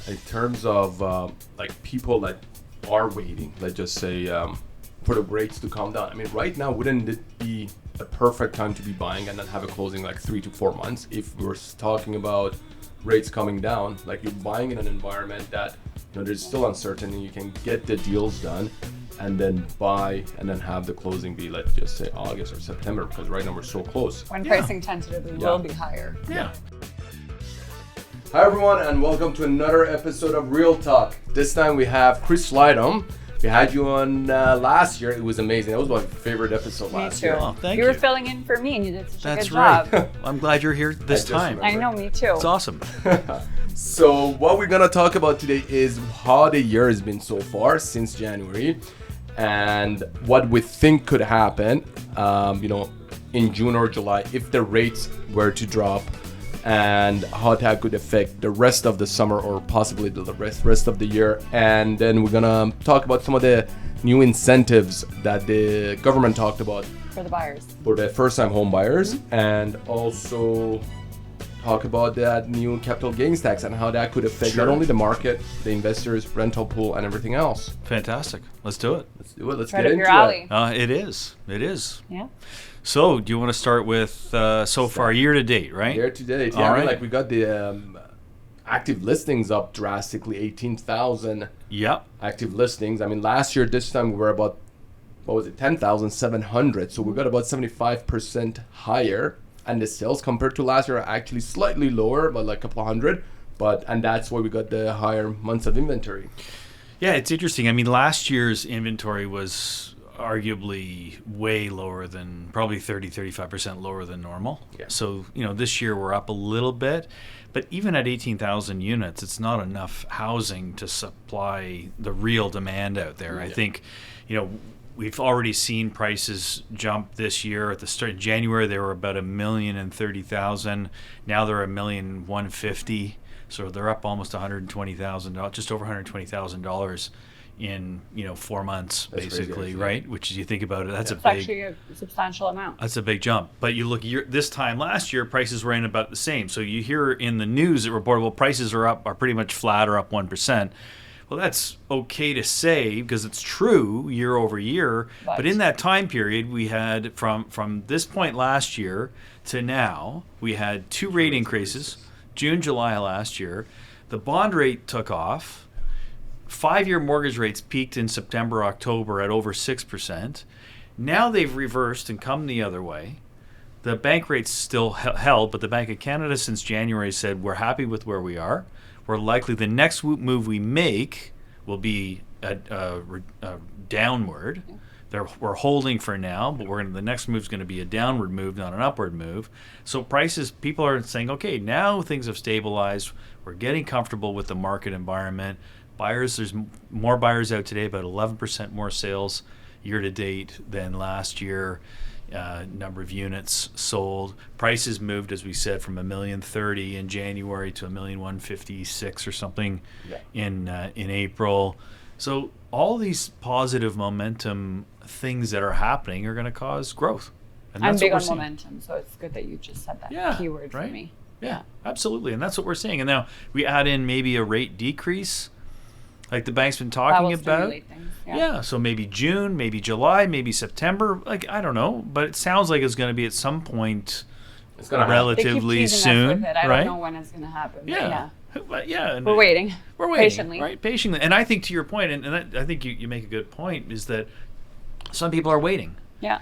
in terms of like people that are waiting, let's just say, for the rates to come down. I mean, right now, wouldn't it be a perfect time to be buying and then have a closing like 3 to 4 months? If we're talking about rates coming down, like you're buying in an environment that, you know, there's still uncertainty, you can get the deals done and then buy and then have the closing be, let's just say, August or September, because right now we're so close. When pricing tentatively will be higher. Yeah. Hi everyone, and welcome to another episode of Real Talk. This time we have Chris Slightham. We had you on last year. It was amazing. That was my favorite episode last year. Oh, thank you. You were filling in for me and you did such a good job. job. I'm glad you're here this time. I know, me too. It's awesome. So what we're gonna talk about today is how the year has been so far since January, and what we think could happen, in June or July if the rates were to drop, and how that could affect the rest of the summer or possibly the rest of the year. And then we're gonna talk about some of the new incentives that the government talked about For the buyers. for the first-time home buyers, and also talk about that new capital gains tax and how that could affect not only the market, the investors, rental pool, and everything else. Fantastic. Let's do it. Let's do it. Let's Right get up into your alley. It is. It is. Yeah. So, do you want to start with so far year to date, right? Year to date. All Yeah, I mean, right. like we got the active listings up drastically, 18,000 Yep. active listings. I mean, last year this time we were about 10,700. So we got about 75% higher. And the sales compared to last year are actually slightly lower, but like a couple hundred. And that's why we got the higher months of inventory. Yeah, it's interesting. I mean, last year's inventory was arguably way lower than, probably 35% lower than normal. Yeah. So, this year we're up a little bit. But even at 18,000 units, it's not enough housing to supply the real demand out there. I think, we've already seen prices jump this year. At the start of January, they were about 1,030,000. Now they're 1,150,000. So they're up almost $120,000, just over $120,000 in 4 months, That's basically, crazy, right? Which is, you think about it, that's It's actually a substantial amount. that's a big jump. But you look this time last year, prices were in about the same. So you hear in the news that reported, well, prices are pretty much flat or up 1%. Well, that's okay to say because it's true year over year. But in that time period, we had from this point last year to now, we had 2 rate increases, June, July last year. The bond rate took off. 5-year mortgage rates peaked in September, October at over 6%. Now they've reversed and come the other way. The bank rates still held, but the Bank of Canada since January said we're happy with where we are. We're likely the next move we make will be a downward. We're holding for now, but the next move is going to be a downward move, not an upward move. So prices, people are saying, okay, now things have stabilized. We're getting comfortable with the market environment. Buyers, there's more buyers out today, about 11% more sales year to date than last year. Number of units sold. Prices moved, as we said, from 1,030,000 in January to 1,156,000 or something in April. So all these positive momentum things that are happening are going to cause growth. And I'm that's big what on we're seeing. momentum, so it's good that you just said that keyword for me. Yeah, absolutely. And that's what we're seeing. And now we add in maybe a rate decrease, like the bank's been talking That will about. stimulate things. Yeah, so maybe June, maybe July, maybe September. Like, I don't know, but it sounds like it's going to be at some point It's gonna relatively They keep teasing us soon, with it. I right? don't know when it's going to happen. Yeah. But yeah, and We're waiting. We're waiting, patiently. right? Patiently. And I think to your point, and I think you make a good point, is that some people are waiting. Yeah.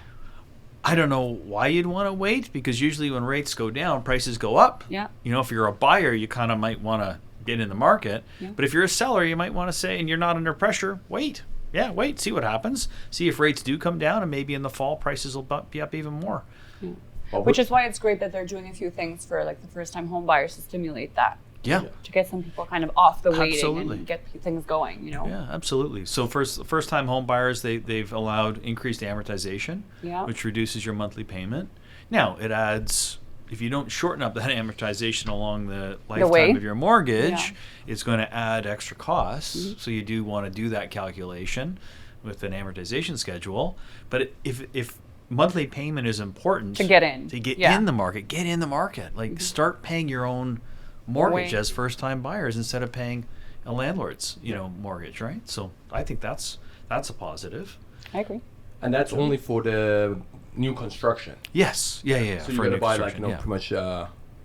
I don't know why you'd want to wait, because usually when rates go down, prices go up. Yeah. If you're a buyer, you kind of might want to get in the market. Yeah. But if you're a seller, you might want to say, and you're not under pressure, wait. Yeah, wait, see what happens. See if rates do come down, and maybe in the fall prices will be up even more. Yeah. Which is why it's great that they're doing a few things for like the first-time home buyers to stimulate that. Yeah. To get some people kind of off the waiting Absolutely. and get things going, Yeah, absolutely. So first-time home buyers, they've allowed increased amortization, which reduces your monthly payment. Now, it adds, if you don't shorten up that amortization along the lifetime of your mortgage, it's going to add extra costs. Mm-hmm. So you do want to do that calculation with an amortization schedule. But if monthly payment is important to get in the market, Like, start paying your own mortgage as first-time buyers instead of paying a landlord's, mortgage, right? So I think that's a positive. I agree. And that's only for the new construction. Yes. Yeah. So you're gonna buy pretty much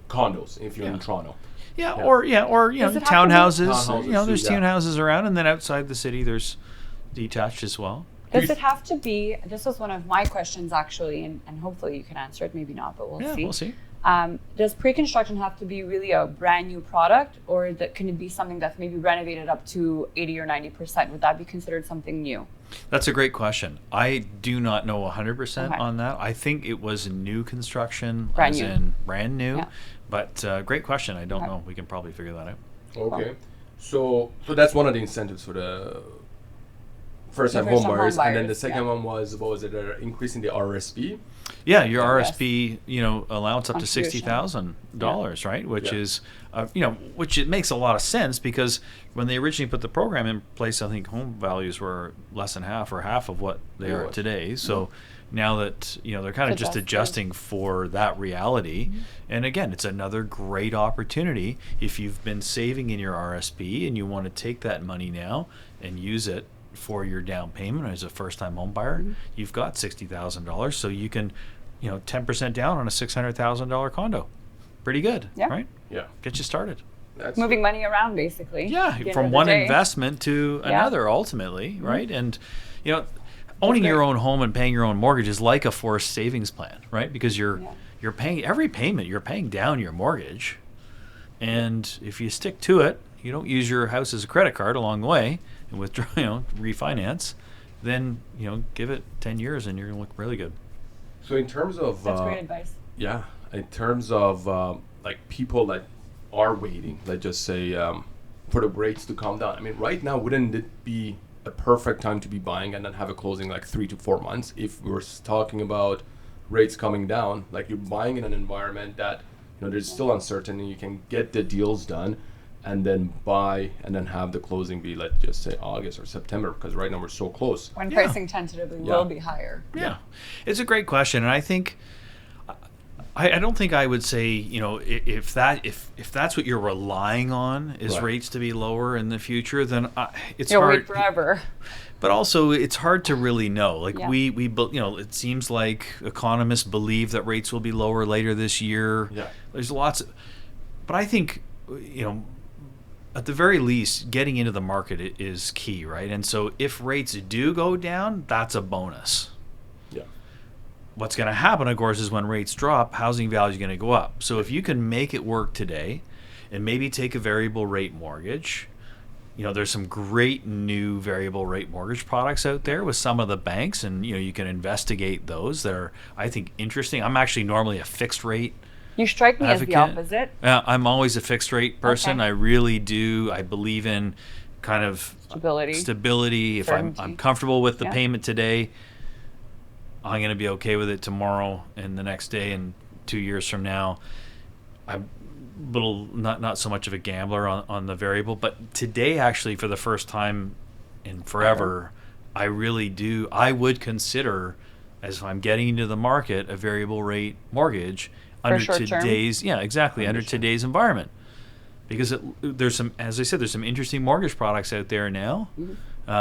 condos if you're in Toronto. Yeah, Yeah. or Does it have to be- townhouses. Townhouses There's too, yeah. townhouses around, and then outside the city there's detached as well. Does it have to be, this was one of my questions actually, and hopefully you can answer it, maybe not, but we'll see. We'll see. Does pre-construction have to be really a brand new product, or can it be something that's maybe renovated up to 80 or 90%? Would that be considered something new? That's a great question. I do not know 100% Okay. on that. I think it was new construction, Brand as new. in brand new. Yeah. But great question. I don't Okay. know. We can probably figure that out. Okay. So that's one of the incentives for the first-time The first-time homebuyers, and then homebuyers, the second yeah. one was, what was it, increasing the RSP? Yeah, your Yes. RSP, allowance up to Contribution. $60,000, right? Which Yeah. is, which it makes a lot of sense because when they originally put the program in place, I think home values were less than half or half of what they are Right. today. So now that they're kind of just Adjusted. adjusting for that reality, and again, it's another great opportunity if you've been saving in your RSP and you want to take that money now and use it for your down payment as a first-time home buyer. You've got $60,000, so you can 10% down on a $600,000 condo. Pretty good, Yeah. right? Yeah. Get you started. That's Moving money around, basically. Yeah, at the end from of the one day. investment to Yeah. another, ultimately, right? And owning your own home and paying your own mortgage is like a forced savings plan, right? Because you're paying every payment, you're paying down your mortgage, and if you stick to it, you don't use your house as a credit card along the way and withdraw, refinance, then give it 10 years and you're gonna look really good. So in terms of That's great advice. yeah, in terms of like people that are waiting, let's just say for the rates to come down. I mean, right now wouldn't it be a perfect time to be buying and then have a closing like 3 to 4 months if we're talking about rates coming down? Like you're buying in an environment that there's still uncertainty. You can get the deals done and then buy and then have the closing be, let's just say, August or September, because right now we're so close. When Yeah. pricing tentatively Yeah. will be higher. Yeah, it's a great question, and I think I don't think I would say if that's what you're relying on is Right. rates to be lower in the future, then it's You'll hard. wait forever. But also, it's hard to really know. Like Yeah. we it seems like economists believe that rates will be lower later this year. Yeah. There's lots, but I think at the very least, getting into the market is key, right? And so if rates do go down, that's a bonus. Yeah. What's going to happen, of course, is when rates drop, housing value is going to go up. So if you can make it work today and maybe take a variable rate mortgage, there's some great new variable rate mortgage products out there with some of the banks, and you can investigate those. They're, I think, interesting. I'm actually normally a fixed rate You strike me advocate. as the opposite. I'm always a fixed rate person. Okay. I really do. I believe in kind of Stability. If I'm Certainty. comfortable with the Yeah. payment today, I'm going to be okay with it tomorrow and the next day and 2 years from now. I'm not so much of a gambler on the variable, but today actually for the first time in forever, I really do. I would consider, as if I'm getting into the market, a variable rate mortgage under short term? today's under today's environment, because there's some, as I said, there's some interesting mortgage products out there now. We're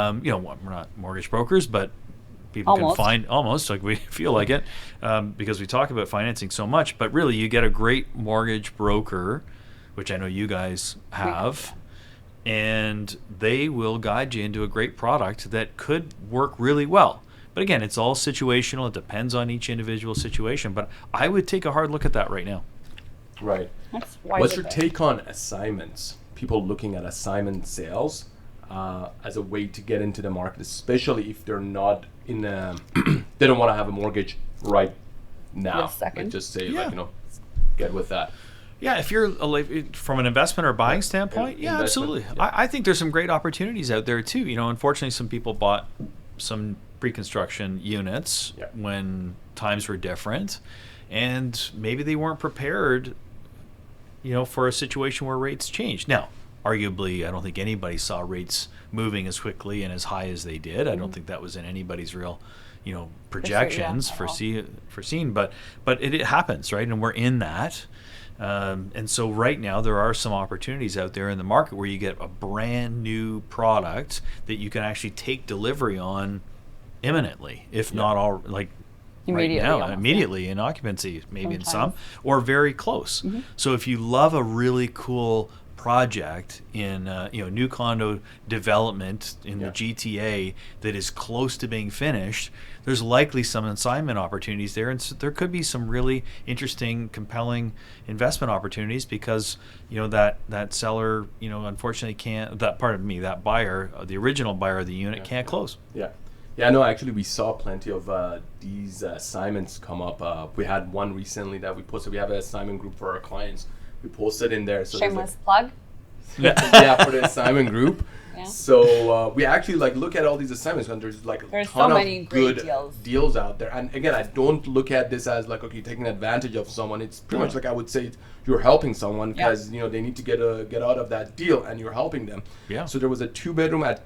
not mortgage brokers, but people Almost. can find almost like we feel like it because we talk about financing so much. But really, you get a great mortgage broker, which I know you guys have, and they will guide you into a great product that could work really well. But again, it's all situational. It depends on each individual situation. But I would take a hard look at that right now. Right. That's wise What's your advice. take on assignments? People looking at assignment sales as a way to get into the market, especially if they're not in a, they don't want to have a mortgage right now. This second. Let's just say, Yeah. get with that. Yeah, if you're from an investment or buying standpoint, Investment, absolutely. yeah. I think there's some great opportunities out there too. Unfortunately, some people bought some pre-construction units Yeah. when times were different, and maybe they weren't prepared, for a situation where rates changed. Now, arguably, I don't think anybody saw rates moving as quickly and as high as they did. I don't think that was in anybody's real, projections at all. foreseen. But it happens, right? And we're in that. And so right now there are some opportunities out there in the market where you get a brand new product that you can actually take delivery on imminently, if not all, like Immediately, right now, almost, immediately in occupancy, maybe in some, Sometimes. or very close. So if you love a really cool project in new condo development in the GTA that is close to being finished, there's likely some assignment opportunities there, and so there could be some really interesting, compelling investment opportunities because that seller unfortunately can't, that buyer, the original buyer of the unit can't close. Yeah, no, actually, we saw plenty of these assignments come up. We had one recently that we posted. We have an assignment group for our clients. We posted in there. So Shameless plug. yeah, for the assignment group. Yeah. So we actually look at all these assignments, and there's a There's ton so many of great good deals out there. And again, I don't look at this as okay, you're taking advantage of someone. It's pretty much like I would say you're helping someone because they need to get out of that deal, and you're helping them. Yeah. So there was a 2-bedroom at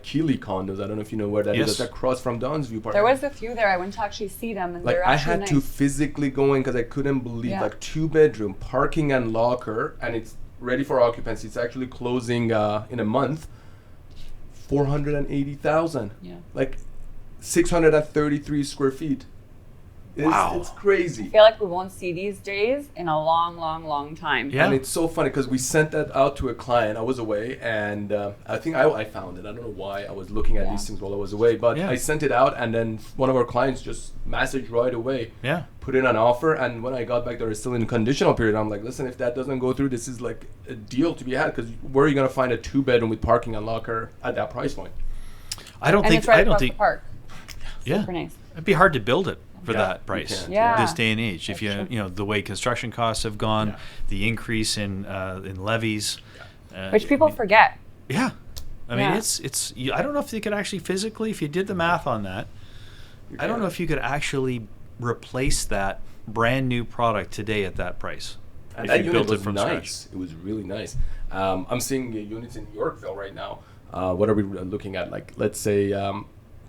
Keeley Condos. I don't know if you know where that is. It's across from Downsview Park. There was a few there. I went to actually see them, and they're I actually had to physically go in because I couldn't believe 2-bedroom, parking and locker, and it's ready for occupancy. It's actually closing in a month. 480,000. Yeah. 633 square feet. It's crazy. I feel like we won't see these days in a long, long, long time. Yeah. And it's so funny because we sent that out to a client. I was away, and I think I found it. I don't know why I was looking at these things while I was away, but I sent it out, and then one of our clients just messaged right away. Yeah. Put in an offer, and when I got back, they were still in conditional period. I'm like, listen, if that doesn't go through, this is like a deal to be had because where are you going to find a 2-bedroom with parking and locker at that price point? I don't And think it's right I don't across think the park. yeah. Super nice. It'd be hard to build it for Yeah, that you price can't. Yeah. this day and age. If That's you the way construction costs have gone, the increase in levies, Which people forget. Yeah, I mean Yeah. it's. I don't know if you could actually physically, if you did the math on that, I don't know if you could actually replace that brand new product today at that price. And if that you unit built was it from nice. It was really nice. I'm seeing units in Yorkville right now. What are we looking at? Let's say,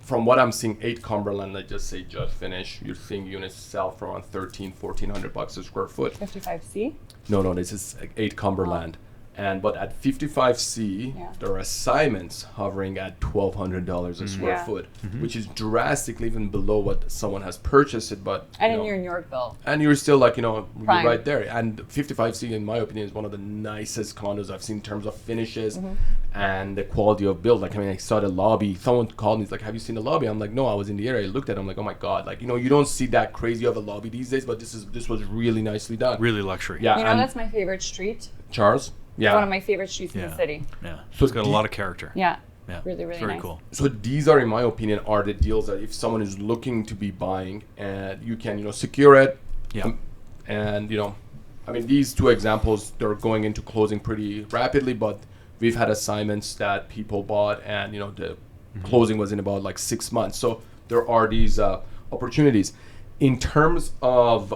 from what I'm seeing, 8 Cumberland, let's just say just finished. You're seeing units sell for around $1,400 a square foot. 55C. No, this is 8 Cumberland. But at 55C, there are assignments hovering at $1,200 a square foot, which is drastically even below what someone has purchased it. But And you're in Yorkville. and you're still you're Prime. right there. And 55C, in my opinion, is one of the nicest condos I've seen in terms of finishes and the quality of build. I saw the lobby. Someone called me. He's like, "Have you seen the lobby?" I'm like, "No, I was in the area." I looked at it. I'm like, "Oh my god!" You don't see that crazy of a lobby these days. But this was really nicely done. Really luxury. Yeah. You know, and that's my favorite street. Charles. Yeah. One of my favorite streets in the city. Yeah. So It's got a lot of character. Yeah. Yeah. Really, really Very nice. cool. So these are, in my opinion, are the deals that if someone is looking to be buying, and you can, secure it. Yeah. And these 2 examples, they're going into closing pretty rapidly, but we've had assignments that people bought, and the closing was in about 6 months. So there are these opportunities. In terms of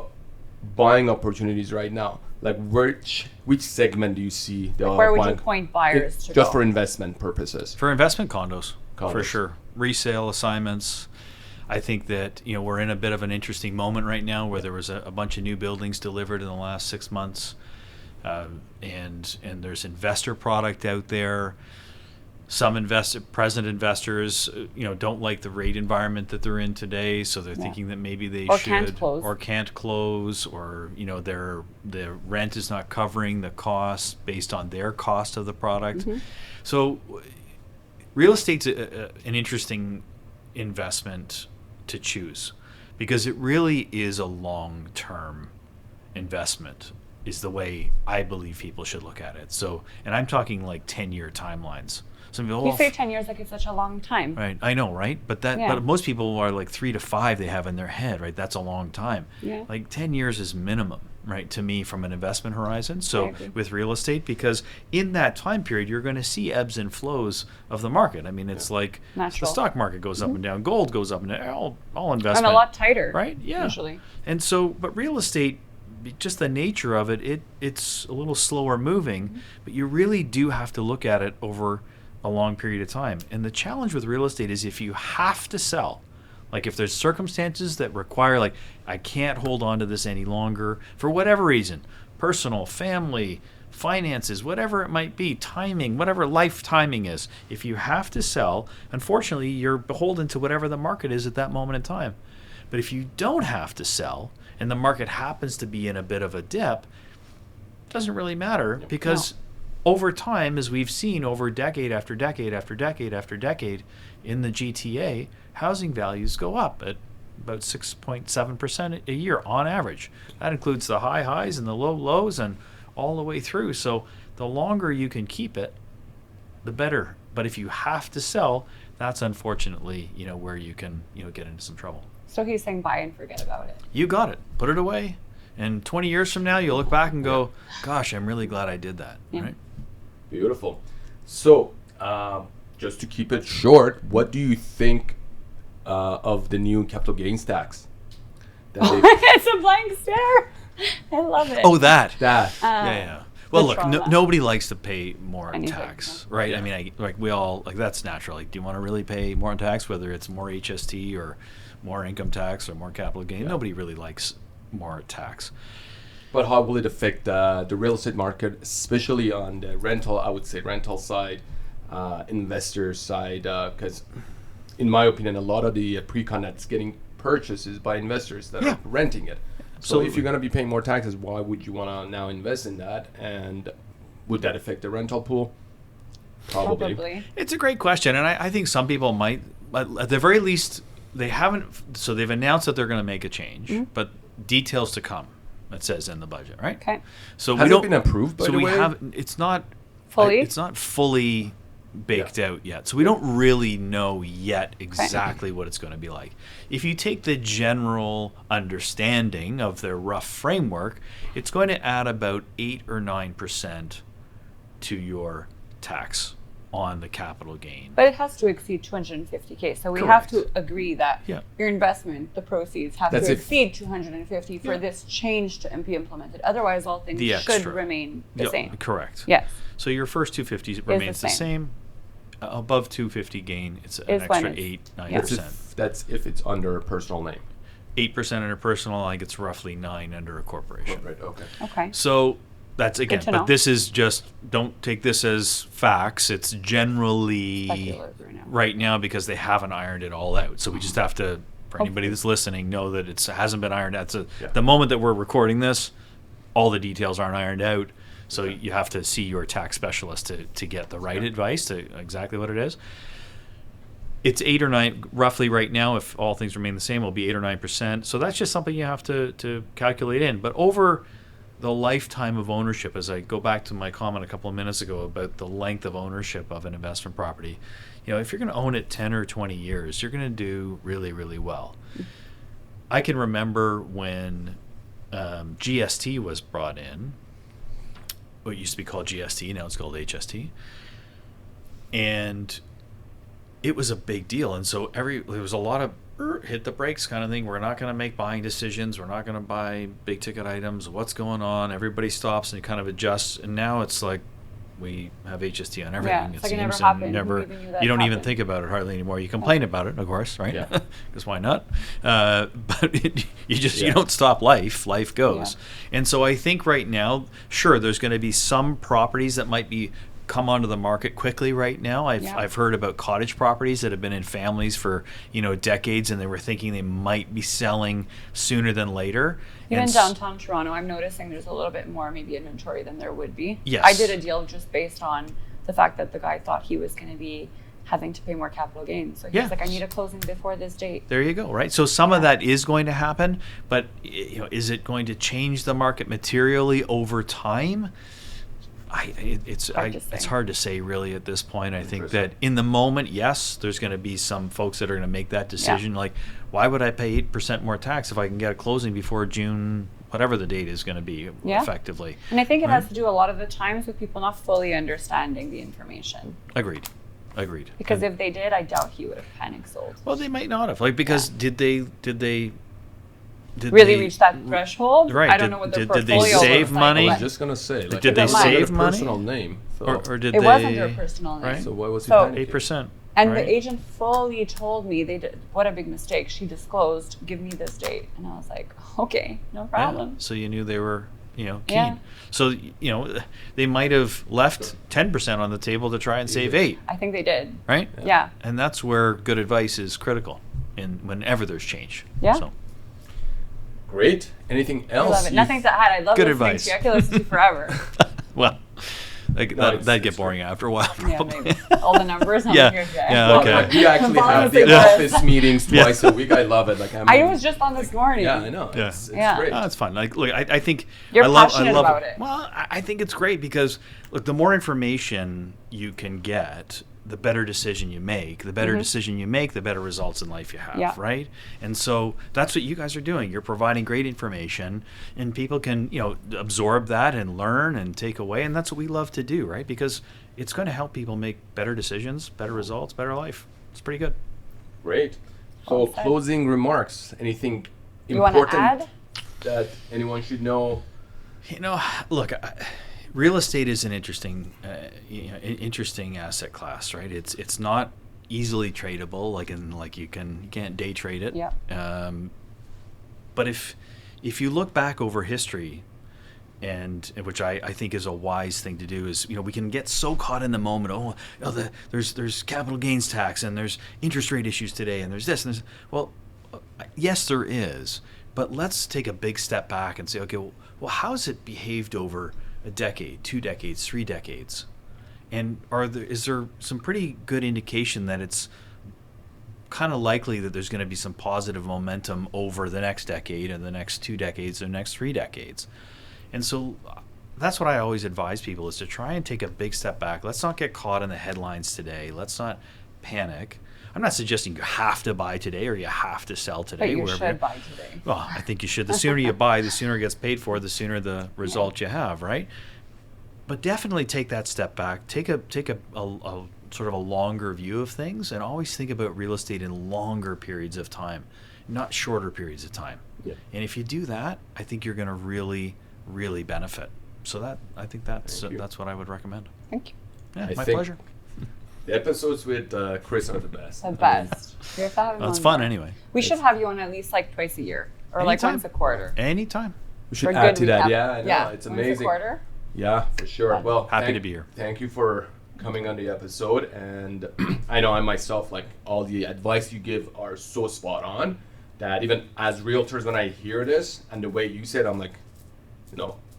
buying opportunities right now, which segment do you see? Where would you point buyers to just go? for investment purposes? For investment condos, for Condos. sure. Resale assignments. I think that we're in a bit of an interesting moment right now where there was a bunch of new buildings delivered in the last 6 months, and there's investor product out there. Some present investors, don't like the rate environment that they're in today, so they're thinking that maybe they Or should can't close. or their rent is not covering the cost based on their cost of the product. So, real estate's an interesting investment to choose because it really is a long-term investment. Is the way I believe people should look at it. So, and I'm talking 10-year timelines. Some people, You say 10 years like it's such a long time. right? I know, right? But but most people are 3 to 5 they have in their head, right? That's a long time. Yeah. 10 years is minimum, right? To me, from an investment horizon. I So agree. with real estate, because in that time period, you're going to see ebbs and flows of the market. I mean, it's like the Natural. stock market goes up and down, gold goes up and down, all And investment, a lot tighter. right? Yeah. Usually. And so, but real estate, just the nature of it's a little slower moving, but you really do have to look at it over a long period of time. And the challenge with real estate is if you have to sell, if there's circumstances that require, I can't hold on to this any longer for whatever reason, personal, family, finances, whatever it might be, timing, whatever life timing is. If you have to sell, unfortunately, you're beholden to whatever the market is at that moment in time. But if you don't have to sell and the market happens to be in a bit of a dip, it doesn't really matter because over time, as we've seen over decade after decade after decade after decade in the GTA, housing values go up at about 6.7% a year on average. That includes the high highs and the low lows and all the way through. So the longer you can keep it, the better. But if you have to sell, that's unfortunately, where you can, get into some trouble. So he's saying buy and forget about it. You got it. Put it away. And 20 years from now, you'll look back and go, gosh, I'm really glad I did that. Yeah. Right? Beautiful. So, just to keep it short, what do you think of the new capital gains tax? It's a blank stare. I love it. Oh, that. Yeah. Well, look, trauma. nobody likes to pay more Anything, tax, yeah. right? Yeah. I mean, we all, that's natural. Like, do you want to really pay more tax, whether it's more HST or more income tax or more capital gain? Yeah. Nobody really likes more tax. But how will it affect the real estate market, especially on the rental, I would say rental side, investor side? Because in my opinion, a lot of the pre-con that's getting purchased is by investors that are renting it. So if you're going to be paying more taxes, why would you want to now invest in that? And would that affect the rental pool? Probably. It's a great question. And I think some people might, at the very least, they haven't. So they've announced that they're going to make a change, but details to come. It says in the budget, right? Okay. So Has we don't it been approved, by the way? It's not Fully? It's not fully baked out yet. So we don't really know yet exactly what it's going to be like. If you take the general understanding of their rough framework, it's going to add about 8 or 9% to your tax on the capital gain. But it has to exceed 250K. So we Correct. have to agree that your investment, the proceeds, have That's to if- exceed 250 for this change to be implemented. Otherwise, all things The should extra. remain the same. Correct. Yes. So your first 250 remains the same. Above 250 gain, it's an Is when extra it's- 8-9%. That's if it's under a personal name. 8% under personal, I think it's roughly 9 under a corporation. Right, okay. Okay. So that's again, to but know. this is just, don't take this as facts. It's generally Speculative right now because they haven't ironed it all out. So we just have to, for anybody that's listening, know that it hasn't been ironed out. The moment that we're recording this, all the details aren't ironed out. So you have to see your tax specialist to get the right advice to exactly what it is. It's 8 or 9 roughly right now. If all things remain the same, it'll be 8 or 9%. So that's just something you have to calculate in. But over the lifetime of ownership, as I go back to my comment a couple of minutes ago about the length of ownership of an investment property, if you're going to own it 10 or 20 years, you're going to do really, really well. I can remember when GST was brought in. What used to be called GST, now it's called HST, and it was a big deal. And so there was a lot of hit the brakes kind of thing. We're not going to make buying decisions. We're not going to buy big ticket items. What's going on? Everybody stops and kind of adjusts. And now it's like we have HST on everything. It's like it never happened. Who even knew that You don't even happened? think about it hardly anymore. You complain about it, of course, right? Yeah. Because why not? But you don't stop life. Life goes. And so I think right now, sure, there's going to be some properties that might be come onto the market quickly right now. I've heard about cottage properties that have been in families for decades, and they were thinking they might be selling sooner than later. Even And downtown Toronto, I'm noticing there's a little bit more maybe inventory than there would be. Yes. I did a deal just based on the fact that the guy thought he was going to be having to pay more capital gains. So he's like, I need a closing before this date. There you go, right? So some of that is going to happen, but is it going to change the market materially over time? It's hard to say really at this point. I think that in the moment, yes, there's going to be some folks that are going to make that decision. Like, why would I pay 8% more tax if I can get a closing before June, whatever the date is going to be, effectively? And I think it has to do a lot of the times with people not fully understanding the information. Agreed. Because if they did, I doubt he would have panic sold. Well, they might not have. Because did they really reach that threshold? Right. I don't know what their did they portfolio save looks like, money? I but- was just gonna say, like, Did they it was under save a money? personal name, so Or did It they? was under a personal name. Right. so why was he So- panicking? 8%. And right? the agent fully told me, they did, what a big mistake. She disclosed, give me this date. And I was like, okay, no problem. So you knew they were keen. Yeah. So, they might have left 10% on the table to try and save 8, I think they did. right? Yeah. And that's where good advice is critical whenever there's change. Yeah. So, Great. Anything I else? love it. Nothing to add. I love Good listening advice. to you. I could listen to you forever. well, it's- that'd get it's boring after a while, Yeah, probably. maybe. All the numbers. I'm Yeah. like, okay. Yeah. Well, Okay. like, we actually have Honestly, the yes. office meetings twice a week. I love it. Like I was just on this morning. Yeah, I know. Yeah. It's Yeah. great. Oh, it's fun. Like, look, I think You're I love, passionate I love about it. Well, I think it's great because look, the more information you can get, the better decision you make. The better decision you make, the better results in life you have, Yeah. right? And so that's what you guys are doing. You're providing great information, and people can absorb that and learn and take away, and that's what we love to do, right? Because it's going to help people make better decisions, better results, better life. It's pretty good. Great. So Well said. closing remarks. Anything You want to important add? that anyone should know? Look, real estate is an interesting, interesting asset class, right? It's not easily tradable, you can't day trade it. Yeah. But if you look back over history, and which I think is a wise thing to do, is we can get so caught in the moment. There's capital gains tax, and there's interest rate issues today, and there's this and this. Well, yes, there is. But let's take a big step back and say, okay, well, how's it behaved over a decade, 2 decades, 3 decades? And is there some pretty good indication that it's kind of likely that there's going to be some positive momentum over the next decade and the next 2 decades or the next 3 decades? And so that's what I always advise people, is to try and take a big step back. Let's not get caught in the headlines today. Let's not panic. I'm not suggesting you have to buy today or you have to sell today. But you wherever should buy today. Well, I think you should. The sooner you buy, the sooner it gets paid for, the sooner the result you have, right? But definitely take that step back. Take a sort of a longer view of things, and always think about real estate in longer periods of time, not shorter periods of time. Yeah. And if you do that, I think you're going to really, really benefit. So I think that's what I would recommend. Thank you. Yeah, I my think pleasure. The episodes with Chris are the best. The best. We have to have him Well, it's on fun more. anyway. We should have you on at least like twice a year, or like Anytime. once a quarter. Anytime. We should For add good to that. recap. Yeah, I know. It's once amazing. a quarter. Yeah, for sure. Fun. Well, Happy to be here. Thank you for coming on the episode. And I know I myself, like, all the advice you give are so spot on that even as realtors, when I hear this and the way you said, I'm like,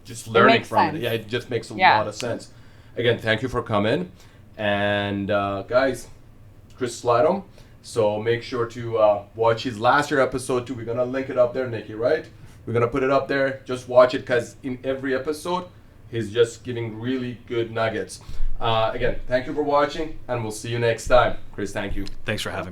just learning makes from sense. it. Yeah, it just makes a Yeah. lot of sense. Again, thank you for coming. And guys, Chris Slightham. So make sure to watch his last year episode too. We're gonna link it up there, Nikki, right? We're gonna put it up there. Just watch it, because in every episode, he's just giving really good nuggets. Again, thank you for watching, and we'll see you next time. Chris, thank you. Thanks for having me.